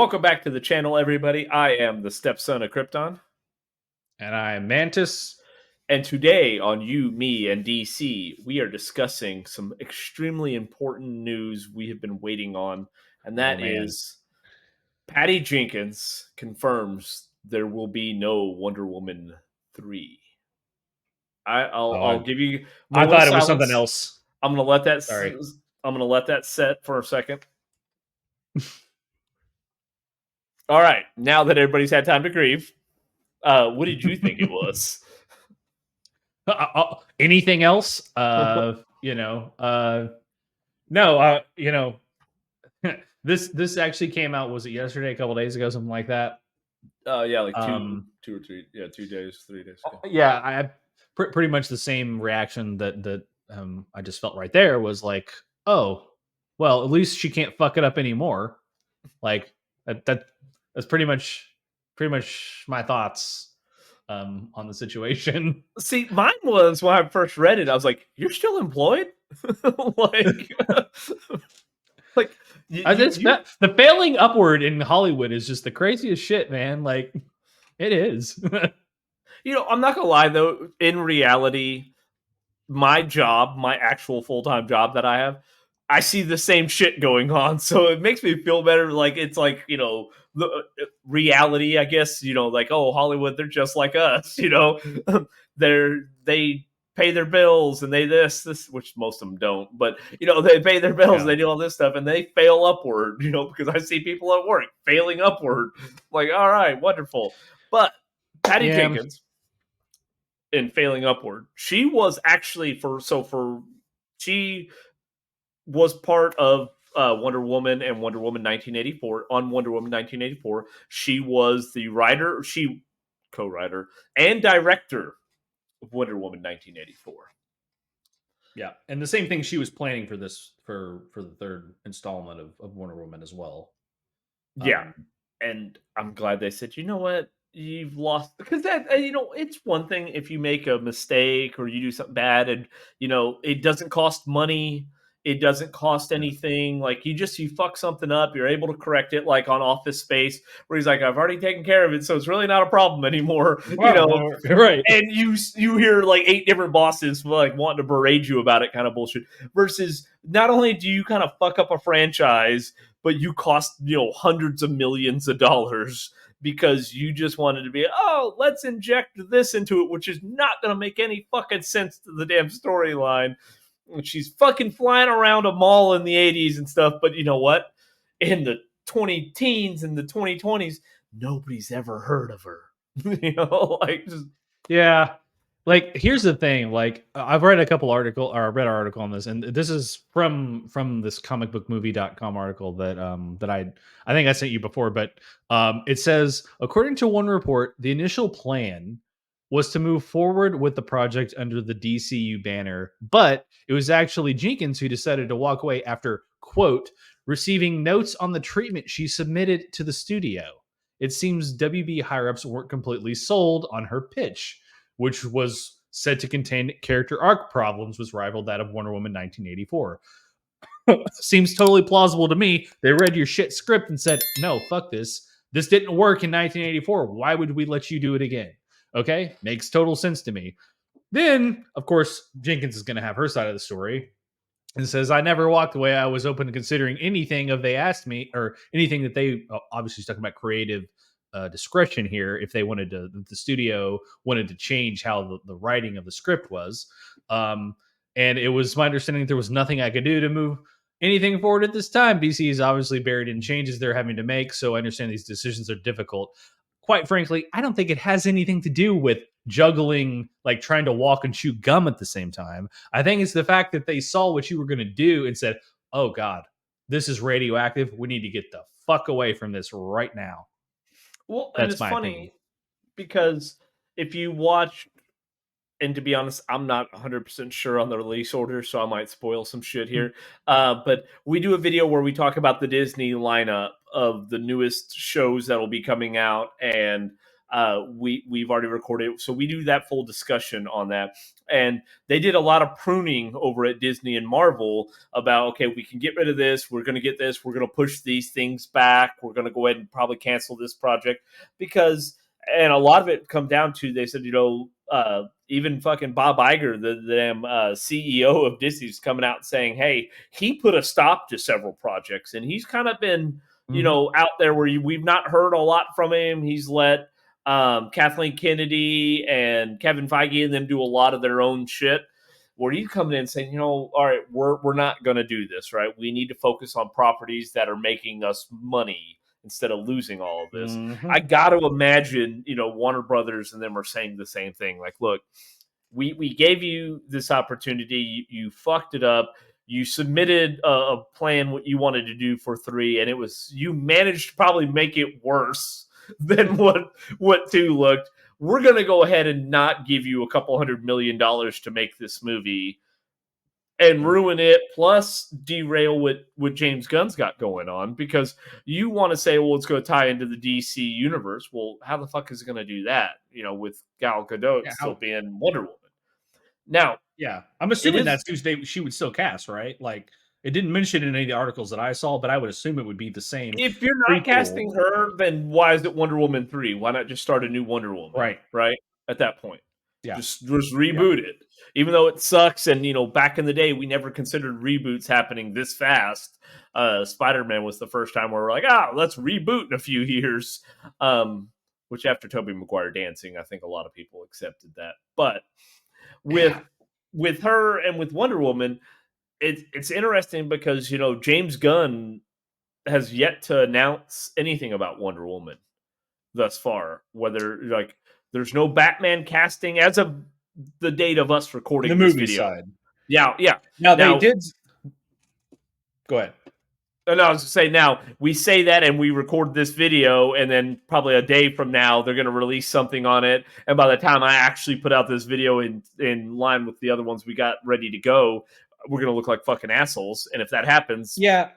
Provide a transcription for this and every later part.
Welcome back to the channel, everybody. I am the stepson of Krypton. And I am Mantis. And today on You, Me, and DC, we are discussing some extremely important news we have been waiting on. And that is Patty Jenkins confirms there will be no Wonder Woman 3. I'll give you. I thought it was something else. I'm gonna let that. Sorry. I'm gonna let that set for a second. All right, now that everybody's had time to grieve, what did you think it was? Anything else? This actually came out. Was it yesterday? A couple days ago, something like that. Yeah, like two or three. Yeah, 2 days, 3 days ago. Yeah, I had pretty much the same reaction that I just felt right there. Was like, oh, well, at least she can't fuck it up anymore. Like that's pretty much my thoughts on the situation. See, mine was when I first read it, I was like, "You're still employed?" The failing upward in Hollywood is just the craziest shit, man. Like, it is. I'm not gonna lie though. In reality, my job, my actual full-time job that I have, I see the same shit going on, so it makes me feel better. Like it's like the reality, I guess. Like, oh, Hollywood, they're just like us. They pay their bills and they this, which most of them don't. But they pay their bills, and they do all this stuff, and they fail upward. Because I see people at work failing upward. Like, all right, wonderful. But Patty Jenkins, in failing upward, she was actually she was part of Wonder Woman and Wonder Woman 1984. On Wonder Woman 1984, she was the writer, co-writer and director of Wonder Woman 1984. Yeah, and the same thing she was planning for this for the third installment of Wonder Woman as well. Yeah, and I'm glad they said, you know what, you've lost, because that it's one thing if you make a mistake or you do something bad and it doesn't cost money. It doesn't cost anything. Like you fuck something up, you're able to correct it, like on Office Space, where he's like, I've already taken care of it, so it's really not a problem anymore. Right. And you hear like 8 different bosses like wanting to berate you about it, kind of bullshit. Versus, not only do you kind of fuck up a franchise, but you cost hundreds of millions of dollars because you just wanted to be, oh, let's inject this into it, which is not going to make any fucking sense to the damn storyline. She's fucking flying around a mall in the 80s and stuff, but you know what? In the 20-teens and the 2020s, nobody's ever heard of her. Yeah. Like, here's the thing. Like, I've read an article on this, and this is from this comicbookmovie.com article that I think I sent you before, but it says, according to one report, the initial plan was to move forward with the project under the DCU banner, but it was actually Jenkins who decided to walk away after, quote, receiving notes on the treatment she submitted to the studio. It seems WB higher-ups weren't completely sold on her pitch, which was said to contain character arc problems, was rivaled that of Wonder Woman 1984. Seems totally plausible to me. They read your shit script and said, no, fuck this. This didn't work in 1984. Why would we let you do it again? Okay, makes total sense to me. Then, of course, Jenkins is going to have her side of the story and says, I never walked away. I was open to considering anything if they asked me, or anything that they, obviously talking about creative discretion here, if they wanted to, the studio wanted to change how the writing of the script was. And it was my understanding there was nothing I could do to move anything forward at this time. DC is obviously buried in changes they're having to make, so I understand these decisions are difficult. Quite frankly, I don't think it has anything to do with juggling, like trying to walk and chew gum at the same time. I think it's the fact that they saw what you were going to do and said, oh God, this is radioactive. We need to get the fuck away from this right now. Well, and it's funny because if you watch, and to be honest, I'm not 100% sure on the release order, so I might spoil some shit here. But we do a video where we talk about the Disney lineup of the newest shows that will be coming out, and we've already recorded, so we do that full discussion on that. And they did a lot of pruning over at Disney and Marvel about, okay, we can get rid of this, we're going to get this, we're going to push these things back, we're going to go ahead and probably cancel this project because, and a lot of it come down to, they said, even fucking Bob Iger, the damn CEO of Disney's coming out saying, hey, he put a stop to several projects, and he's kind of been, Mhm. out there where we've not heard a lot from him. He's let Kathleen Kennedy and Kevin Feige and them do a lot of their own shit. Where he's coming in saying, all right, we're not going to do this, right? We need to focus on properties that are making us money instead of losing all of this. Mhm. I got to imagine, Warner Brothers and them are saying the same thing. Like, look, we gave you this opportunity, you fucked it up. You submitted a plan what you wanted to do for 3, and you managed to probably make it worse than what 2 looked. We're going to go ahead and not give you a couple $100 million to make this movie and ruin it, plus derail what James Gunn's got going on, because you want to say, well, it's going to tie into the DC universe. Well, how the fuck is it going to do that? With Gal Gadot Yeah, still being Wonder Woman. Now, yeah. I'm it assuming is, that's who she would still cast, right? Like, it didn't mention in any of the articles that I saw, but I would assume it would be the same if you're not prequel. casting her, then why is it Wonder Woman 3? Why not just start a new Wonder Woman, Right. right? At that point. Yeah. Just Yeah. reboot it. Even though it sucks, and back in the day we never considered reboots happening this fast. Spider-Man was the first time where we're like, let's reboot in a few years. Which after Tobey Maguire dancing, I think a lot of people accepted that. But with Yeah. with her and with Wonder Woman, it's interesting because James Gunn has yet to announce anything about Wonder Woman thus far. Whether like there's no Batman casting as of the date of us The recording this movie video. side. Yeah, yeah. Now they Now, did. Go ahead. no, I was to say, now we say that and we record this video, and then probably a day from now they're going to release something on it. And by the time I actually put out this video in line with the other ones we got ready to go, we're going to look like fucking assholes. And if that happens, Yeah,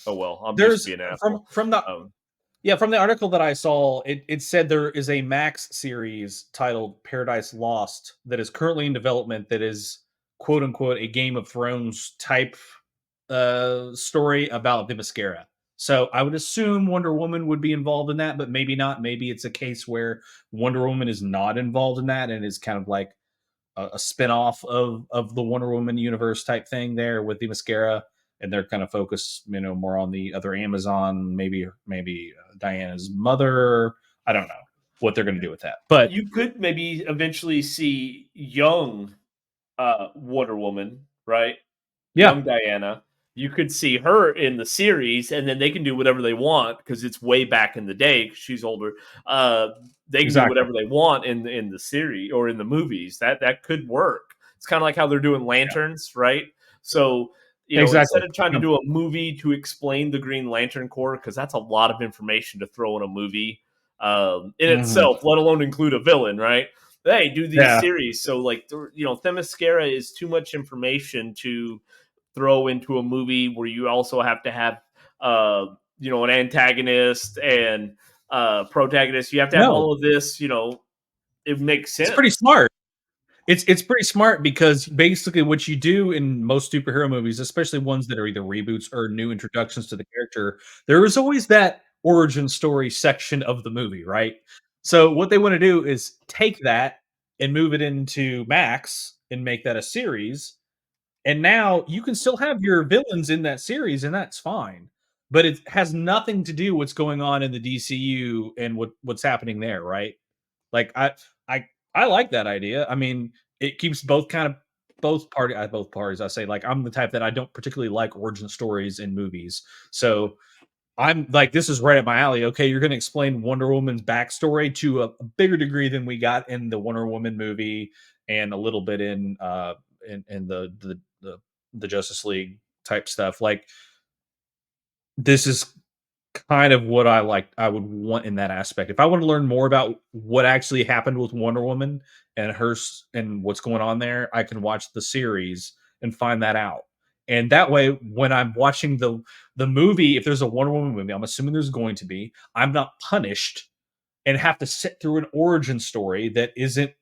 oh well, I'm used to there's being an from asshole. from the Um, yeah, from the article that I saw, it said there is a Max series titled Paradise Lost that is currently in development that is quote unquote a Game of Thrones type story about the mascara. So I would assume Wonder Woman would be involved in that, but maybe not. Maybe it's a case where Wonder Woman is not involved in that and is kind of like a spin-off of the Wonder Woman universe type thing there with the mascara, and they're kind of focused, more on the other Amazon, maybe Diana's mother. I don't know what they're going to do with that, but you could maybe eventually see young Wonder Woman, right? yeah, Young Diana. You could see her in the series, and then they can do whatever they want because it's way back in the day. 'Cause she's older. They can do exactly. whatever they want in the series or in the movies. That could work. It's kind of like how they're doing Yeah, lanterns, right? So exactly. instead of trying to Yep. do a movie to explain the Green Lantern Corps, because that's a lot of information to throw in a movie in Mhm. itself, let alone include a villain, right? Hey, do these Yeah, series. So like Themyscira is too much information to throw into a movie where you also have to have an antagonist and protagonist. You have to have no, all of this. It makes it's pretty sense. smart. It's pretty smart because basically what you do in most superhero movies, especially ones that are either reboots or new introductions to the character, there is always that origin story section of the movie, right? So what they want to do is take that and move it into Max and make that a series. And now you can still have your villains in that series, and that's fine. But it has nothing to do what's going on in the DCU and what's happening there, right? Like I I like that idea. I mean, it keeps both parties. I say like I'm the type that I don't particularly like origin stories in movies. So I'm like, this is right up my alley. Okay, you're going to explain Wonder Woman's backstory to a bigger degree than we got in the Wonder Woman movie, and a little bit in the Justice League type stuff. Like this is kind of what I would want in that aspect. If I want to learn more about what actually happened with Wonder Woman and and what's going on there, I can watch the series and find that out. And that way, when I'm watching the movie, if there's a Wonder Woman movie, I'm assuming there's going to be, I'm not punished and have to sit through an origin story that isn't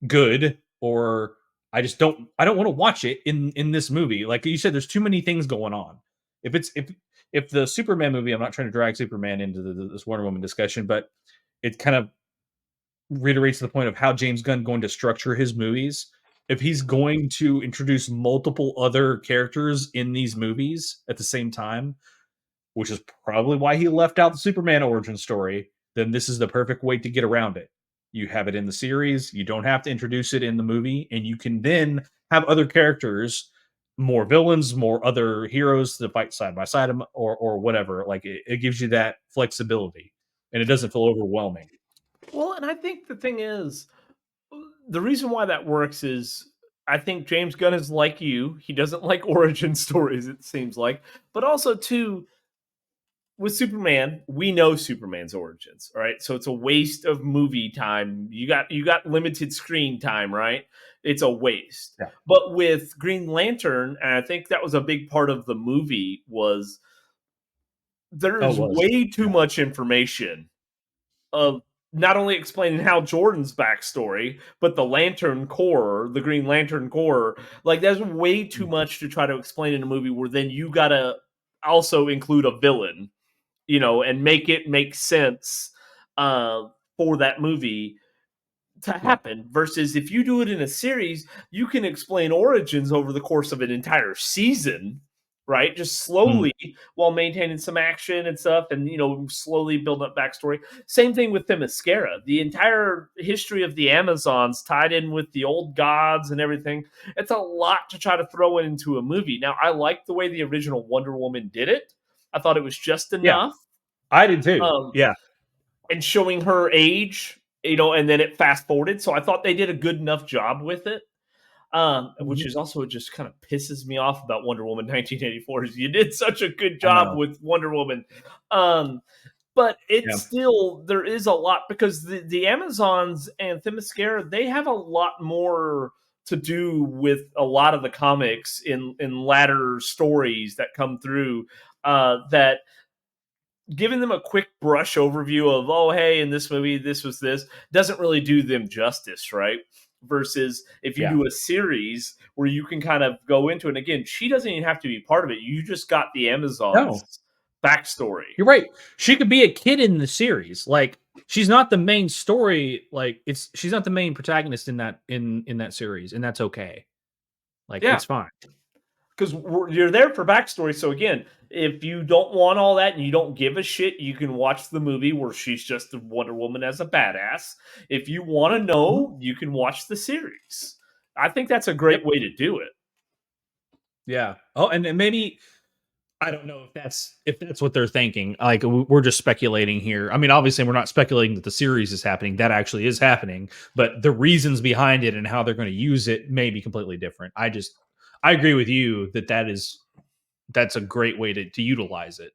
good, or I don't want to watch it in this movie. Like you said, there's too many things going on. If the Superman movie, I'm not trying to drag Superman into this Wonder Woman discussion, but it kind of reiterates the point of how James Gunn going to structure his movies. If he's going to introduce multiple other characters in these movies at the same time, which is probably why he left out the Superman origin story, then this is the perfect way to get around it. You have it in the series, you don't have to introduce it in the movie, and you can then have other characters, more villains, more other heroes to fight side by side, or whatever. Like it gives you that flexibility, and it doesn't feel overwhelming. Well, and I think the thing is, the reason why that works is I think James Gunn is like you. He doesn't like origin stories, it seems like. But also, too, with Superman, we know Superman's origins, all right? So it's a waste of movie time. You got limited screen time, right? It's a waste. Yeah. But with Green Lantern, and I think that was a big part of the movie, was there Oh, it is was. way too Yeah. much information of not only explaining how Jordan's backstory, but the Lantern Corps, the Green Lantern Corps. Like, there's way too Mm. much to try to explain in a movie where then you gotta also include a villain, and make it make sense uh, for that movie to Yeah. happen. Versus if you do it in a series, you can explain origins over the course of an entire season, right? Just Mm. slowly while maintaining some action and stuff, and slowly build up backstory. Same thing with Themyscira. The entire history of the Amazons tied in with the old gods and everything. It's a lot to try to throw into a movie. Now, I like the way the original Wonder Woman did it. I thought it was just Yeah. enough. I did too. Um, Yeah. and showing her age, and then it fast forwarded. So I thought they did a good enough job with it. Which Mhm. is also just kind of pisses me off about Wonder Woman 1984 is you did such a good I job know. with Wonder Woman. Um, but it's Yeah. still, there is a lot because the Amazons and Themyscira, they have a lot more to do with a lot of the comics in latter stories that come through, that giving them a quick brush overview of, oh, hey, in this movie this was this, doesn't really do them justice, right? Versus if you Yeah. do a series where you can kind of go into it, and again, she doesn't even have to be part of it, you just got the No, Amazons backstory. you're right. She could be a kid in the series. Like she's not the main story. Like she's not the main protagonist in that series, and that's okay. Like Yeah, it's fine. because you're there for backstory. So again, if you don't want all that and you don't give a shit, you can watch the movie where she's just the Wonder Woman as a badass. If you want to Mhm. know, you can watch the series. I think that's a Yep. great way to do it. Yeah. Oh, and maybe I don't know if that's what they're thinking. Like we're just speculating here. I mean, obviously, we're not speculating that the series is happening. That actually is happening, but the reasons behind it and how they're going to use it may be completely different. I agree with you that's a great way to utilize it.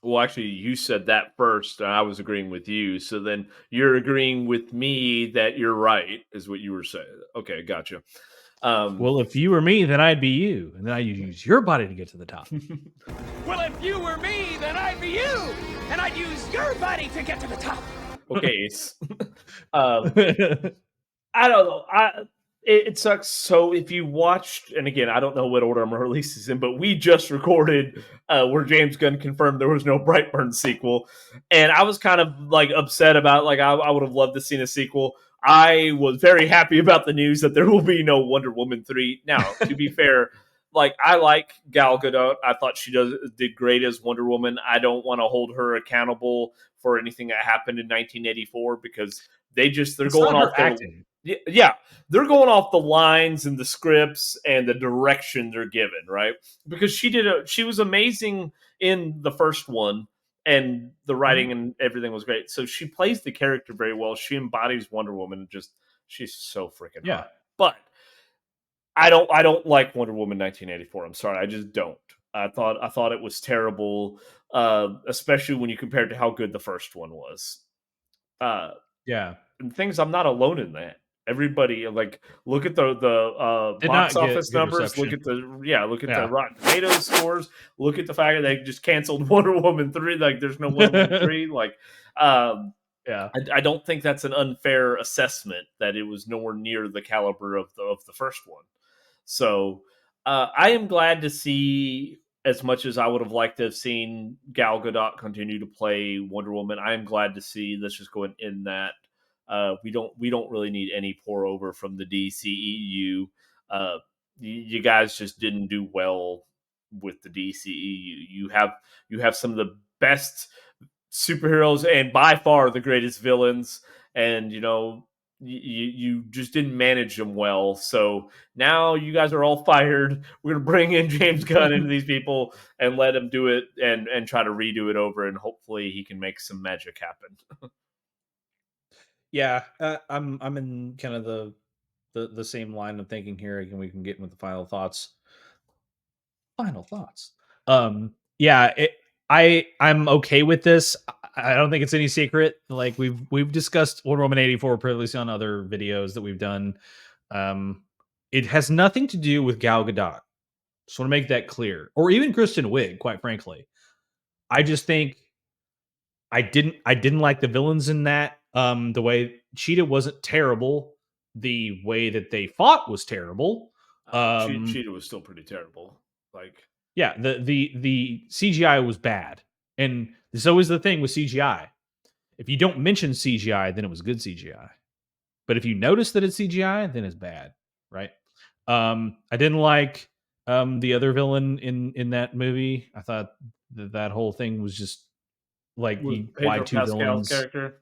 Well, actually, you said that first, and I was agreeing with you. So then you're agreeing with me that you're right, is what you were saying. Okay, gotcha. Um, Well, if you were me, then I'd be you, and then I'd use your body to get to the top. Well, if you were me, then I'd be you, and I'd use your body to get to the top. okay, um, I don't know. It sucks. So if you watched, and again, I don't know what order I'm gonna release this in, but we just recorded where James Gunn confirmed there was no Brightburn sequel, and I was kind of like upset about like I would have loved to seen a sequel. I was very happy about the news that there will be no Wonder Woman 3. Now, to be fair, like I like Gal Gadot. I thought she did great as Wonder Woman. I don't want to hold her accountable for anything that happened in 1984 because they're It's going not off her the acting. yeah, they're going off the lines and the scripts and the direction they're given, right? Because she was amazing in the first one, and the Mhm. writing and everything was great. So she plays the character very well. She embodies Wonder Woman. Just she's so freaking Yeah. hot. But I don't like Wonder Woman 1984. I'm sorry, I just don't. I thought it was terrible, especially when you compare it to how good the first one was. Uh, Yeah. and things I'm not alone in that. Everybody like look at the Did box not get office good numbers. Look reception. at the Yeah. Rotten Tomatoes scores. Look at the fact that they just canceled Wonder Woman 3. Like there's no Wonder Woman 3. Like um, Yeah. I don't think that's an unfair assessment that it was nowhere near the caliber of the first one. So I am glad to see, as much as I would have liked to have seen Gal Gadot continue to play Wonder Woman, I am glad to see. Let's just go and end that. We don't really need any pour over from the DCEU. You guys just didn't do well with the DCEU. You have some of the best superheroes and by far the greatest villains, and you just didn't manage them well. So now you guys are all fired. We're gonna bring in James Gunn into these people and let him do it and try to redo it over, and hopefully he can make some magic happen. Yeah, I'm in kind of the same line of thinking here. Again, we can get with the final thoughts. Final thoughts. Yeah, I'm okay with this. I don't think it's any secret. Like we've discussed Wonder Woman 84 previously on other videos that we've done. Um, it has nothing to do with Gal Gadot. Just want to make that clear, or even Kristen Wiig. Quite frankly, I just think I didn't like the villains in that. The way Cheetah wasn't terrible. The way that they fought was terrible. Cheetah was still pretty terrible. Like, Yeah, the CGI was bad, and there's always the thing with CGI. If you don't mention CGI, then it was good CGI. But if you notice that it's CGI, then it's bad, right? I didn't like the other villain in that movie. I thought that whole thing was just like was why Pedro two Pascal's villains? character.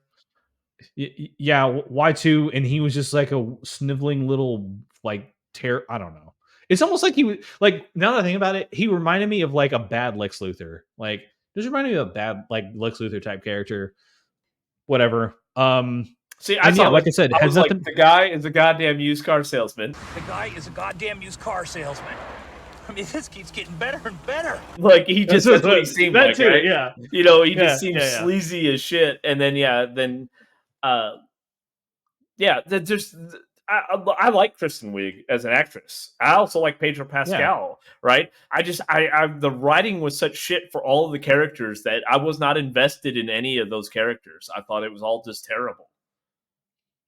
Yeah, why two? And he was just like a sniveling little like tear. I don't know. It's almost like he was like, now that I think about it, he reminded me of like a bad Lex Luthor. Like, just reminded me of a bad like Lex Luthor type character. Whatever. See, And yeah, like I said, it I has was like, nothing. the guy is a goddamn used car salesman. The guy is a goddamn used car salesman. I mean, this keeps getting better and better. Like, that's what he seemed That like, too, right? yeah. He Yeah, just seems yeah, yeah. sleazy as shit. And then uh there's I like Kristen Wiig as an actress. I also like Pedro Yeah. Pascal, right? I the writing was such shit for all of the characters that I was not invested in any of those characters. I thought it was all just terrible.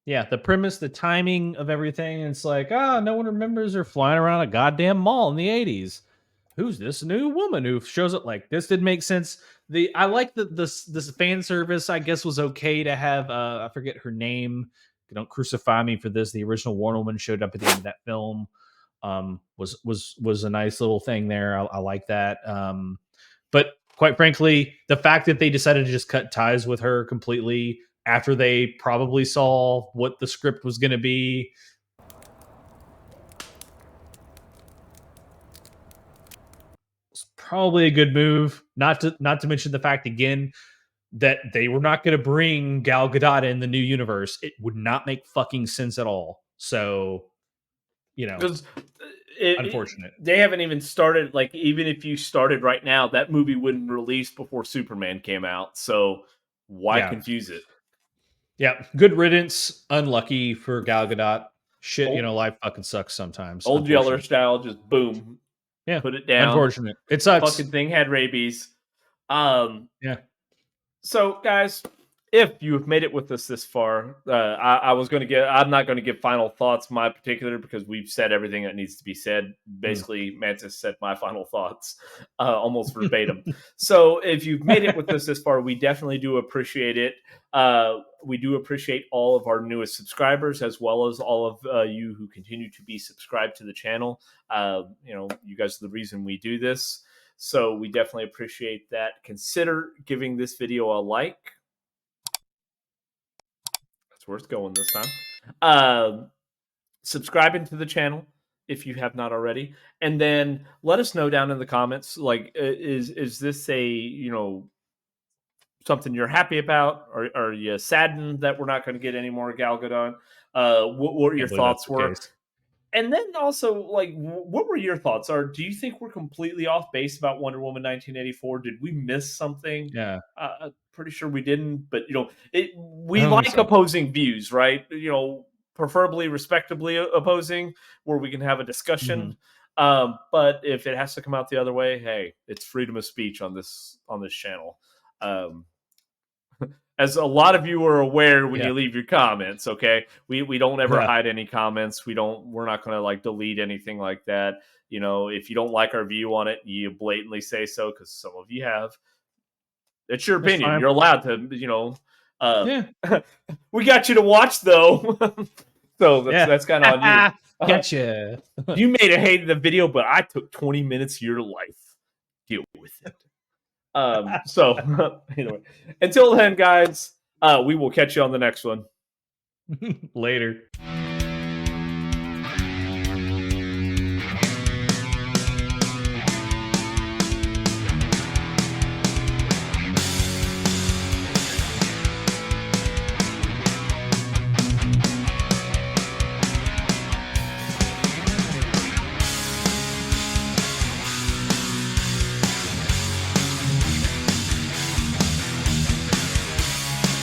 Yeah, the premise, the timing of everything, it's like, no one remembers her flying around a goddamn mall in the 80s. Who's this new woman who shows up? Like, this didn't make sense. I like that this fan service, I guess, was okay to have. I forget her name. Don't crucify me for this. The original Wonder Woman showed up at the end of that film. Was a nice little thing there. I like that. But quite frankly, the fact that they decided to just cut ties with her completely after they probably saw what the script was going to be, was probably a good move. Not to mention the fact again that they were not going to bring Gal Gadot in the new universe. It would not make fucking sense at all. So, Because unfortunate. they haven't even started. Like, even if you started right now, that movie wouldn't release before Superman came out. So why Yeah. confuse it? Yeah, good riddance. Unlucky for Gal Gadot. Shit, life fucking sucks sometimes. Old Yeller style, just boom, Yeah, put it down. unfortunate. It sucks. Fucking thing had rabies. Yeah. So, guys, if you have made it with us this far, I'm not going to give final thoughts, my particular, because we've said everything that needs to be said. Basically, Mantis said my final thoughts, almost verbatim. So, if you've made it with us this far, we definitely do appreciate it. We do appreciate all of our newest subscribers, as well as all of you who continue to be subscribed to the channel. You guys are the reason we do this. So we definitely appreciate that. Consider giving this video a like. That's where it's going this time. Subscribing to the channel if you have not already, and then let us know down in the comments. Like, is this a something you're happy about, or are you saddened that we're not going to get any more Gal Gadot? What your thoughts were? Case. And then also, like, what were your thoughts? Do you think we're completely off base about Wonder Woman 1984? Did we miss something? Yeah. Pretty sure we didn't, but we like opposing views, right? Preferably respectably opposing, where we can have a discussion. But if it has to come out the other way, hey, it's freedom of speech on this channel. as a lot of you are aware when Yeah. you leave your comments, okay? We don't ever Yeah. hide any comments. We're not going to like delete anything like that. You know, if you don't like our view on it, you blatantly say so, because some of you have. It's your That's opinion. fine. You're allowed to, you know. Yeah. We got you to watch though, so that's kind of on you. Gotcha. You may have hated the video, but I took 20 minutes of your life. Deal with it. So anyway, until then, guys, we will catch you on the next one. Later.